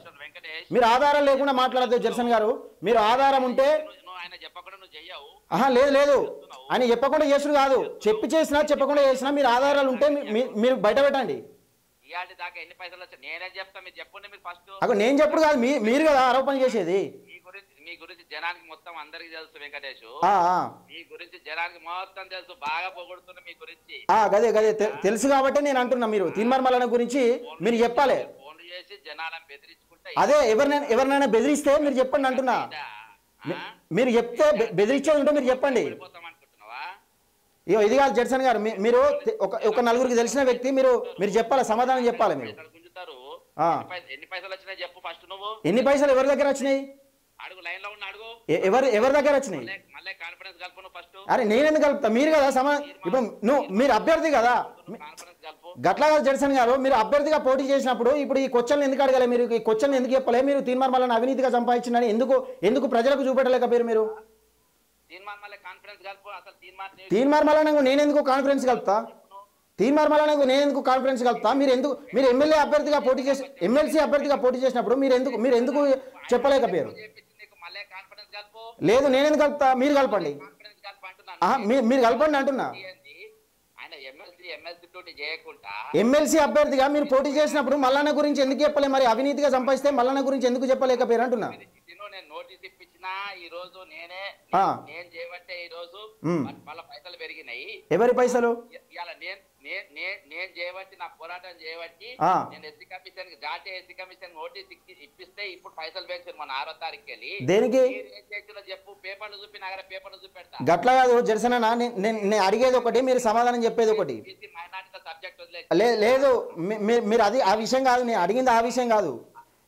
మీరు ఆధారం లేకుండా మాట్లాడద్దు జర్సన్ గారు. మీరు ఆధారం ఉంటే లేదు ఆయన చెప్పకుండా చేసుడు కాదు. చేసినా చెప్పకుండా చేసినా మీరు ఆధారాలు ఉంటే మీరు బయట పెట్టండి. నేను చెప్పుడు కాదు మీరు కదా ఆరోపణ చేసేది. మీ గురించి జనానికి మొత్తం అందరికి తెలుసు వెంకటేష్. మీ గురించి జనానికి మొత్తం తెలుసు. బాగా పొగుడుతున్నా మీ గురించి. గదే తెలుసు కాబట్టి నేను అంటున్నా. మీరు తీర్మార్మలన గురించి మీరు చెప్పాలి. ఫోన్ చేసి జనాలను బెదిరించుకుంటే అదే ఎవరినైనా బెదిరిస్తే మీరు చెప్పండి అంటున్నా. మీరు చెప్తే బెదిరించేది ఉంటే మీరు చెప్పండి. ఇది కాదు జడ్సన్ గారు. మీరు ఒక నలుగురికి తెలిసిన వ్యక్తి మీరు చెప్పాలి. సమాధానం చెప్పాలి. మీరు ఎన్ని పైసలు వచ్చినాయి చెప్పు ఫస్ట్. నువ్వు ఎన్ని పైసలు ఎవరి దగ్గర వచ్చినాయి? అడుగు. లైన్ లో ఉన్న అడుగు. ఎవరి దగ్గర వచ్చినాయి? మళ్ళీ కాన్ఫిడెన్స్ కలుపు ఫస్ట్. అరే నేనెందుకు కలుపుతా? మీరు కదా ఇప్పుడు మీరు అభ్యర్థి కదా. కాన్ఫిడెన్స్ కలుపు. గట్లా కాదు జడ్సన్ గారు. మీరు అభ్యర్థిగా పోటీ చేసినప్పుడు ఇప్పుడు ఈ క్వశ్చన్ ఎందుకు అడగలే? మీరు ఈ క్వశ్చన్ ఎందుకు చెప్పలే? మీరు తీర్మార్మలను అవినీతిగా సంపాదించిందని ఎందుకు ప్రజలకు చూపెట్టలేకపోయారు? మీరు తీర్మార్మలను నేను ఎందుకు కాన్ఫిడెన్స్ కలుపుతా? తీర్మార్మలను నేను ఎందుకు కాన్ఫిడెన్స్ కలుపుతా? మీరు ఎమ్మెల్యే అభ్యర్థిగా పోటీ చేసి ఎమ్మెల్సీ అభ్యర్థిగా పోటీ చేసినప్పుడు మీరు ఎందుకు చెప్పలేకపోయారు? లేదు నేనెందుకు కలుపుతా? మీరు కలపండి. మీరు కలపండి అంటున్నా. ఎమ్మెల్సీ అభ్యర్థిగా మీరు పోటీ చేసినప్పుడు మల్లన్న గురించి ఎందుకు చెప్పలే? మరి అవినీతిగా సంపాదిస్తే మల్లన్న గురించి ఎందుకు చెప్పలేకపోయారు అంటున్నా. నోటీస్ ఇప్పించినా ఈ రోజు నేను చేయబట్టే ఈ రోజు వాళ్ళ పైసలు పెరిగినాయి. ఎవరి పైసలు? నేను చేయబట్టి నా పోరాటం చేయబట్టి నేను ఎస్సీ కమిషన్ జాతీయ ఎస్సీ కమిషన్ నోటీస్ ఇప్పిస్తే ఇప్పుడు పైసలు పెంచారు మన 6వ తారీఖుకి వెళ్ళి. దేనికి చెప్పు. పేపర్లు చూపి నగర పేపర్లు చూపెడతా. గట్లా కాదు జర్సన్ అన్న. నేను అడిగేది ఒకటి, మీరు సమాధానం చెప్పేది ఒకటి. లేదు మీరు అది ఆ విషయం కాదు. నేను అడిగింది ఆ విషయం కాదు.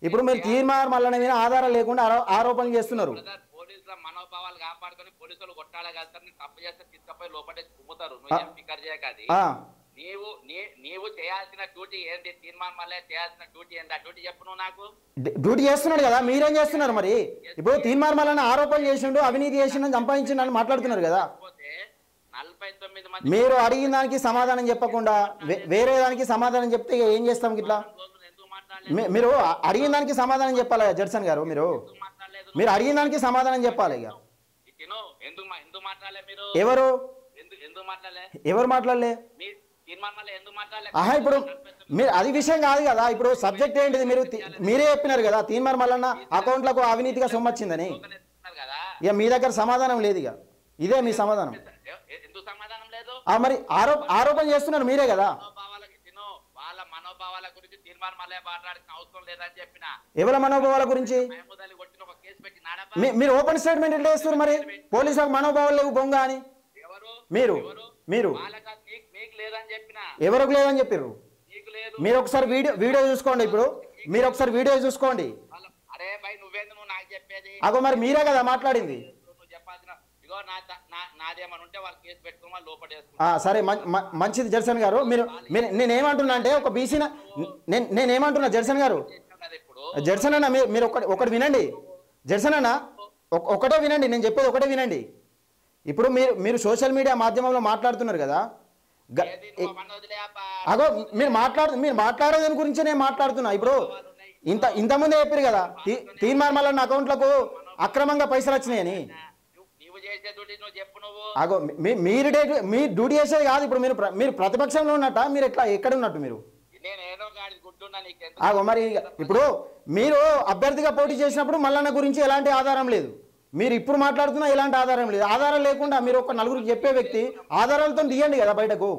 ఇప్పుడు మీరు తీర్మార్మలన మీద ఆధారం లేకుండా ఆరోపణలు చేస్తున్నారు. పోలీసుల మనోభావాలు కాపాడుకొని పోలీసులు కొట్టాలి కదా. తప్పు చేస్తే తీసుకపోయి లోపల కుమ్ముతారు. నువ్వు ఫికర్ చేయకది. నీవు చేయాల్సిన డ్యూటీ ఏంటి? తీర్మార్మలే చేయాల్సిన డ్యూటీ ఏంటి? ఆ డ్యూటీ చెప్పు నువ్వు నాకు. డ్యూటీ చేస్తున్నాడు కదా. మీరేం చేస్తున్నారు మరి? ఇప్పుడు తీర్మార్మలన ఆరోపణ చేసిండు, అవినీతి చేసిండు, సంపాదించిండు అని మాట్లాడుతున్నారు కదా. 49 మంది మీరు అడిగిన దానికి సమాధానం చెప్పకుండా వేరే దానికి సమాధానం చెప్తే ఏం చేస్తాం ఇట్లా? మీరు అడిగిన దానికి సమాధానం చెప్పాలి జడ్సన్ గారు. మీరు అడిగిన దానికి సమాధానం చెప్పాలి. ఇక ఎవరు మాట్లాడలే? ఇప్పుడు మీరు అది విషయం కాదు కదా. ఇప్పుడు సబ్జెక్ట్ ఏంటిది? మీరే చెప్పినారు కదా తీర్మార్మలన్న అకౌంట్లకు అవినీతిగా సొమ్ము వచ్చిందని. ఇక మీ దగ్గర సమాధానం లేదు. ఇక ఇదే మీ సమాధానం. మరి ఆరోపణ చేస్తున్నారు మీరే కదా. ఎవరి మనోభావాల గురించి? మీరు ఓపెన్ స్టేట్మెంట్ ఎట్లా చేస్తారు మరి? పోలీసులకు మనోభావాలు లేవు బొంగ అని మీరు ఎవరికి లేదని చెప్పారు? మీరు ఒకసారి వీడియో చూసుకోండి. ఇప్పుడు మీరు ఒకసారి వీడియో చూసుకోండి. అగో మరి మీరే కదా మాట్లాడింది. సరే మంచిది జర్సన్ గారు. నేనేమంటున్నా అంటే ఒక బీసీ నేనేమంటున్నా జర్సన్ గారు. జర్సన్ అన్న మీరు ఒకటి వినండి. జర్సన్ అన్న ఒకటే వినండి. నేను చెప్పేది ఒకటే వినండి. ఇప్పుడు మీరు సోషల్ మీడియా మాధ్యమంలో మాట్లాడుతున్నారు కదా. అగో మీరు మాట్లాడేదాని గురించి నేను మాట్లాడుతున్నా. ఇప్పుడు ఇంతకుముందే చెప్పారు కదా తీర్మార్ మల్లన్న అకౌంట్లకు అక్రమంగా పైసలు వచ్చినాయని. నువ్వు చేసే డ్యూటీ నువ్వు చెప్పు. నువ్వు అగో మీ డ్యూటీ చేసేది కాదు. ఇప్పుడు మీరు ప్రతిపక్షంలో ఉన్నట్ట, మీరు ఎక్కడ ఉన్నట్టు మీరు? అగో మరి ఇప్పుడు మీరు అభ్యర్థిగా పోటీ చేసినప్పుడు మల్లన్న గురించి ఎలాంటి ఆధారం లేదు, మీరు ఇప్పుడు మాట్లాడుతున్నా ఎలాంటి ఆధారం లేదు. ఆధారం లేకుండా మీరు ఒక నలుగురికి చెప్పే వ్యక్తి ఆధారాలతో తీయండి కదా బయటకు.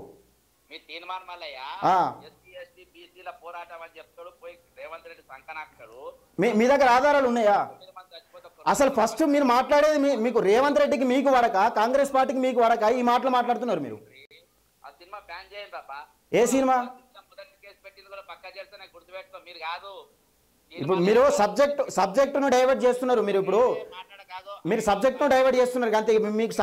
మీ దగ్గర ఆధారాలు ఉన్నాయా? అసలు ఫస్ట్ మీరు మాట్లాడేది మీకు రేవంత్ రెడ్డికి మీకు వడక, కాంగ్రెస్ పార్టీకి మీకు వడక ఈ మాటలు మాట్లాడుతున్నారు మీరు. ఏ సినిమా? ఇప్పుడు మీరు సబ్జెక్టును డైవర్ట్ చేస్తున్నారు. మీరు సబ్జెక్టును డైవర్ట్ చేస్తున్నారు అంతే. మీకు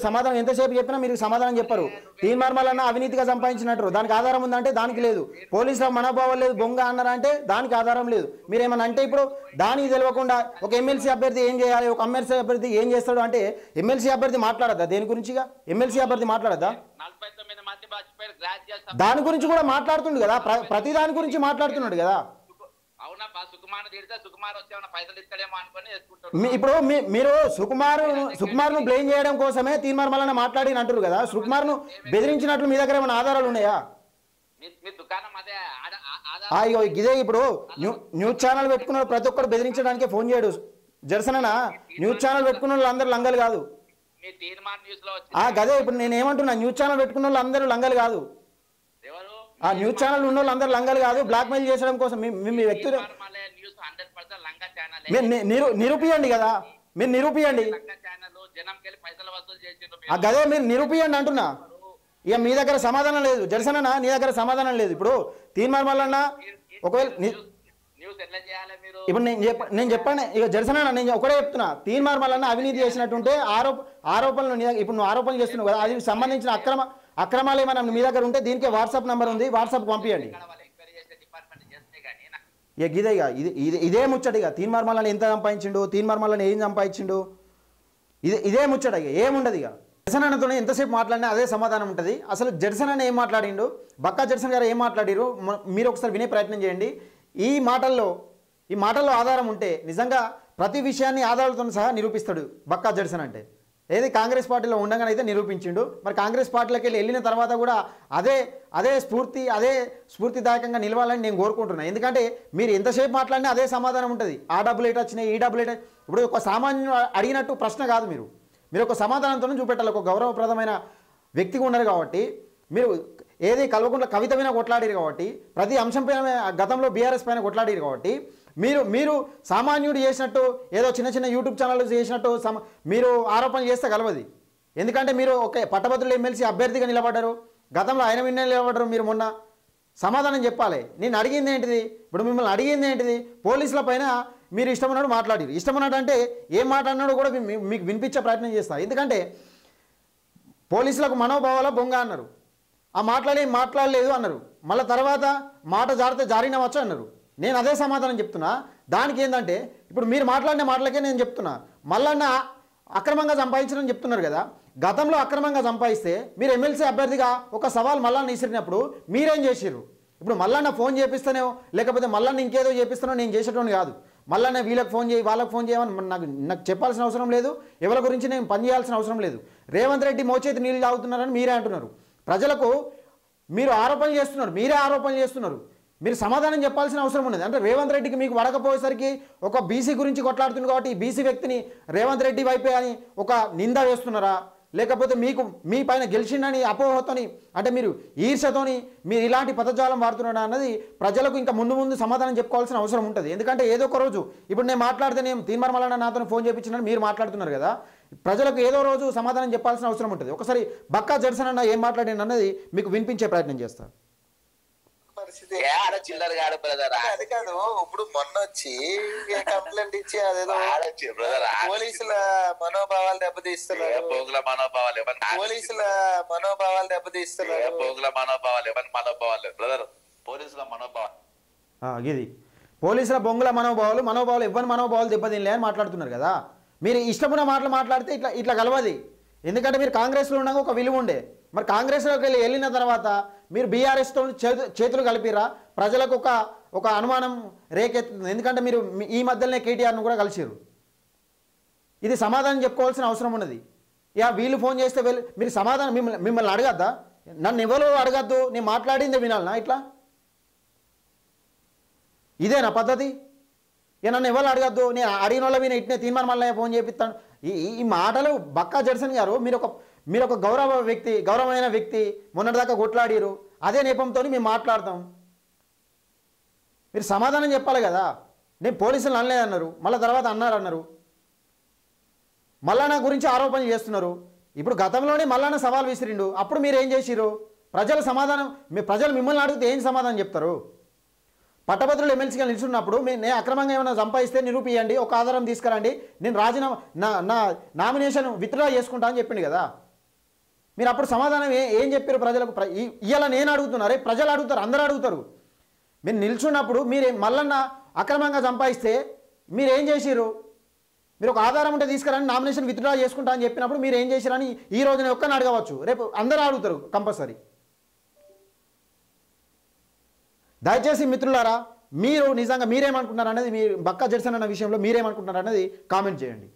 సమాధానం ఎంతసేపు చెప్పినా మీరు సమాధానం చెప్పరు. తీర్మార్ మల్లన్న అవినీతిగా సంపాదించినట్టు దానికి ఆధారం ఉందంటే దానికి లేదు. పోలీసుల మనోభావం లేదు, బొంగ అన్నారంటే దానికి ఆధారం లేదు. మీరు ఏమన్నా అంటే ఇప్పుడు దానికి తెలియకుండా ఒక ఎమ్మెల్సీ అభ్యర్థి ఏం చేయాలి, ఒక ఎమ్మెల్సీ అభ్యర్థి ఏం చేస్తాడు అంటే ఎమ్మెల్సీ అభ్యర్థి మాట్లాడద్దా దేని గురించిగా? ఎమ్మెల్సీ అభ్యర్థి మాట్లాడద్దా? దాని గురించి కూడా మాట్లాడుతుండు కదా, ప్రతి దాని గురించి మాట్లాడుతున్నాడు కదా. ఇప్పుడు మీరు సుకుమార్ను బ్లేమ్ చేయడం కోసమే తీర్మార్ మల్లన్న మాట్లాడి అంటారు కదా. సుకుమార్ను బెదిరించినట్లు మీ దగ్గర ఏమైనా ఆధారాలు ఉన్నాయా? ఇదే ఇప్పుడు న్యూస్ ఛానల్ పెట్టుకున్న ప్రతి ఒక్కరు బెదిరించడానికే ఫోన్ చేయడు. జర్సననా న్యూస్ ఛానల్ పెట్టుకున్న వాళ్ళు అందరు లంగలు కాదు. గదే ఇప్పుడు నేను ఏమంటున్నా, న్యూస్ ఛానల్ పెట్టుకున్న వాళ్ళు అందరూ లంగలు కాదు. ఆ న్యూస్ ఛానల్ ఉన్న వాళ్ళు అందరు లంగలు కాదు. బ్లాక్ మెయిల్ చేసడం కోసం మీ వ్యక్తులు నిరూపియండి కదా, మీరు నిరూపియండి. గదే మీరు నిరూపియండి అంటున్నా. ఇక మీ దగ్గర సమాధానం లేదు జర్సననా, నీ దగ్గర సమాధానం లేదు. ఇప్పుడు తీర్మార్ మల్లన్న ఒకవేళ ఇప్పుడు నేను చెప్పండి ఇక జర్సననా, నేను ఒకటే చెప్తున్నా. తీర్మార్ మల్లన్న అవినీతి చేసినట్టుంటే ఆరోపణలు ఇప్పుడు నువ్వు ఆరోపణలు చేస్తున్నావు కదా, అది సంబంధించిన అక్రమాలు ఏమైనా మీ దగ్గర ఉంటే దీనికే వాట్సాప్ నెంబర్ ఉంది, వాట్సాప్ పంపించండి. ఇదే ముచ్చట. తీర్మార్ మల్లన్న ఎంత సంపాదించిండు, తీర్మార్ మల్లన్న ఏం సంపాదించిండు, ఇదే ముచ్చట. ఏముండదు. ఇక జర్సన్ అన్నతో ఎంతసేపు మాట్లాడినా అదే సమాధానం ఉంటుంది. అసలు జర్సన్ అన్న ఏం మాట్లాడిండు, బక్కా జర్సన్ గారు ఏం మాట్లాడిరు మీరు ఒకసారి వినే ప్రయత్నం చేయండి. ఈ మాటల్లో ఆధారం ఉంటే నిజంగా ప్రతి విషయాన్ని ఆధారాలతో సహా నిరూపిస్తాడు బక్కా జర్సన్ అంటే. ఏది కాంగ్రెస్ పార్టీలో ఉండగానైతే నిరూపించిండు. మరి కాంగ్రెస్ పార్టీలోకి వెళ్ళిన తర్వాత కూడా అదే స్ఫూర్తిదాయకంగా నిలవాలని నేను కోరుకుంటున్నాను. ఎందుకంటే మీరు ఎంతసేపు మాట్లాడినా అదే సమాధానం ఉంటుంది. ఆ డబ్బులు ఎటు వచ్చినాయి, ఈ డబ్బులు ఎటు. ఇప్పుడు ఒక సామాన్యుడు అడిగినట్టు ప్రశ్న కాదు, మీరు ఒక సమాధానంతో చూపెట్టాలి. ఒక గౌరవప్రదమైన వ్యక్తిగా ఉన్నారు కాబట్టి మీరు ఏది కల్వకుండా కవిత పైన కొట్లాడారు కాబట్టి, ప్రతి అంశం పైన గతంలో బీఆర్ఎస్ పైన కొట్లాడారు కాబట్టి మీరు సామాన్యుడు చేసినట్టు ఏదో చిన్న యూట్యూబ్ ఛానల్ చేసినట్టు మీరు ఆరోపణ చేస్తే కలవది. ఎందుకంటే మీరు ఒక పట్టభద్రుల ఎమ్మెల్సీ అభ్యర్థిగా నిలబడ్డారు, గతంలో ఆయన విన్న నిలబడ్డారు. మీరు మొన్న సమాధానం చెప్పాలి. నేను అడిగింది ఏంటిది, ఇప్పుడు మిమ్మల్ని అడిగింది ఏంటిది, పోలీసుల పైన మీరు ఇష్టమన్నాడు మాట్లాడారు. ఇష్టమన్నాడు అంటే ఏం మాట్లాడినాడో కూడా మీకు వినిపించే ప్రయత్నం చేస్తారు. ఎందుకంటే పోలీసులకు మనోభావాల బొంగ అన్నారు, ఆ మాట్లాడలేదు అన్నారు. మళ్ళీ తర్వాత మాట జారినవచ్చు అన్నారు. నేను అదే సమాధానం చెప్తున్నా. దానికి ఏంటంటే ఇప్పుడు మీరు మాట్లాడిన మాటలకే నేను చెప్తున్నా. మల్లన్న అక్రమంగా సంపాదించడం చెప్తున్నారు కదా, గతంలో అక్రమంగా సంపాదిస్తే మీరు ఎమ్మెల్సీ అభ్యర్థిగా ఒక సవాల్ మల్లన్న విసిరినప్పుడు మీరేం చేసిర్రు? ఇప్పుడు మల్లన్న ఫోన్ చేపిస్తానో లేకపోతే మల్లన్న ఇంకేదో చేపిస్తానో నేను చేసేటోని కాదు. మల్లన్న వీళ్ళకి ఫోన్ చేయి, వాళ్ళకి ఫోన్ చేయమని నాకు చెప్పాల్సిన అవసరం లేదు. ఎవరి గురించి నేను పని చేయాల్సిన అవసరం లేదు. రేవంత్ రెడ్డి మోచేతి నీళ్ళు తాగుతున్నారని మీరే అంటున్నారు. ప్రజలకు మీరు ఆరోపణ చేస్తున్నారు, మీరే ఆరోపణ చేస్తున్నారు. మీరు సమాధానం చెప్పాల్సిన అవసరం ఉన్నది. అంటే రేవంత్ రెడ్డికి మీకు వడకపోయేసరికి ఒక బీసీ గురించి కొట్లాడుతుంది కాబట్టి ఈ బీసీ వ్యక్తిని రేవంత్ రెడ్డి వైపే అని ఒక నింద వేస్తున్నారా, లేకపోతే మీ పైన గెలిచిండని అపోహతోని, అంటే మీరు ఈర్షతోని మీరు ఇలాంటి పదజాలం వాడుతున్నారా అన్నది ప్రజలకు ఇంకా ముందు సమాధానం చెప్పుకోవాల్సిన అవసరం ఉంటుంది. ఎందుకంటే ఏదో ఒక రోజు ఇప్పుడు నేను మాట్లాడితే నేను తీర్మార్ మల్లన్న నాతో ఫోన్ చేయించినని మీరు మాట్లాడుతున్నారు కదా, ప్రజలకు ఏదో రోజు సమాధానం చెప్పాల్సిన అవసరం ఉంటుంది. ఒకసారి బక్కా జర్సన్ అన్న ఏం మాట్లాడిన అన్నది మీకు వినిపించే ప్రయత్నం చేస్తాను. అది కాదు, ఇప్పుడు మొన్న వచ్చి కంప్లైంట్ ఇచ్చి అదేదో పోలీసుల మనోభావాలు దెబ్బతీస్తున్నారు, పోలీసుల మనోభావాలు దెబ్బతీస్తున్నారు. ఇది పోలీసుల బొంగుల మనోభావాలు ఇవ్వని మనోభావాలు దెబ్బతినలే అని మాట్లాడుతున్నారు కదా. మీరు ఇష్టమైన మాటలు మాట్లాడితే ఇట్లా కలవది. ఎందుకంటే మీరు కాంగ్రెస్లో ఉండగా ఒక విలువ ఉండే, మరి కాంగ్రెస్లోకి వెళ్ళిన తర్వాత మీరు బీఆర్ఎస్తో చేతులు కలిపిరా? ప్రజలకు ఒక అనుమానం రేకెత్తుతుంది. ఎందుకంటే మీరు ఈ మధ్యలోనే కేటీఆర్ను కూడా కలిసిరు. ఇది సమాధానం చెప్పుకోవాల్సిన అవసరం ఉన్నది. వీళ్ళు ఫోన్ చేస్తే మీరు సమాధానం మిమ్మల్ని అడగద్దా? నన్ను ఎవరు అడగద్దు, నేను మాట్లాడిందే వినాలనా? ఇట్లా ఇదేనా పద్ధతి? నన్ను ఎవరు అడగద్దు, నేను అడిగిన వాళ్ళ విన ఇట్నే తీర్మానం మళ్ళీ ఫోన్ చేపిస్తాను. ఈ మాటలు బక్కా జడ్సన్ గారు, మీరు ఒక గౌరవమైన వ్యక్తి, మొన్నటిదాకా కొట్లాడిరు. అదే నేపంతో మేము మాట్లాడతాం. మీరు సమాధానం చెప్పాలి కదా. నేను పోలీసులు అనలేదన్నారు, మళ్ళీ తర్వాత అన్నారు. మల్లానా గురించి ఆరోపణలు చేస్తున్నారు. ఇప్పుడు గతంలోనే మల్లానా సవాల్ విసిరిండు. అప్పుడు మీరు ఏం చేసిరు? ప్రజలు మిమ్మల్ని అడిగితే ఏం సమాధానం చెప్తారు? పట్టభద్రులు ఎమ్మెల్సీగా నిల్చున్నప్పుడు నేను అక్రమంగా ఏమైనా సంపాదిస్తే నిరూపియండి, ఒక ఆధారం తీసుకురండి, నేను నా నామినేషన్ విత్డ్రా చేసుకుంటా అని చెప్పిండు కదా. మీరు అప్పుడు సమాధానం ఏం చెప్పారు ప్రజలకు? ఇవాళ నేను అడుగుతున్నారే, ప్రజలు అడుగుతారు, అందరూ అడుగుతారు. మీరు నిల్చున్నప్పుడు మీరు మల్లన్న అక్రమంగా సంపాదిస్తే మీరేం చేసిరు? మీరు ఒక ఆధారం ఉంటే తీసుకురండి, నామినేషన్ విత్డ్రా చేసుకుంటా అని చెప్పినప్పుడు మీరు ఏం చేసిరని ఈ రోజున ఒక్కని అడగవచ్చు, రేపు అందరూ అడుగుతారు కంపల్సరీ. దయచేసి మిత్రులారా, మీరు నిజంగా మీరేమనుకుంటున్నారు అనేది, మీ బక్కా జడ్సన్ అన్న విషయంలో మీరేమనుకుంటున్నారు అనేది కామెంట్ చేయండి.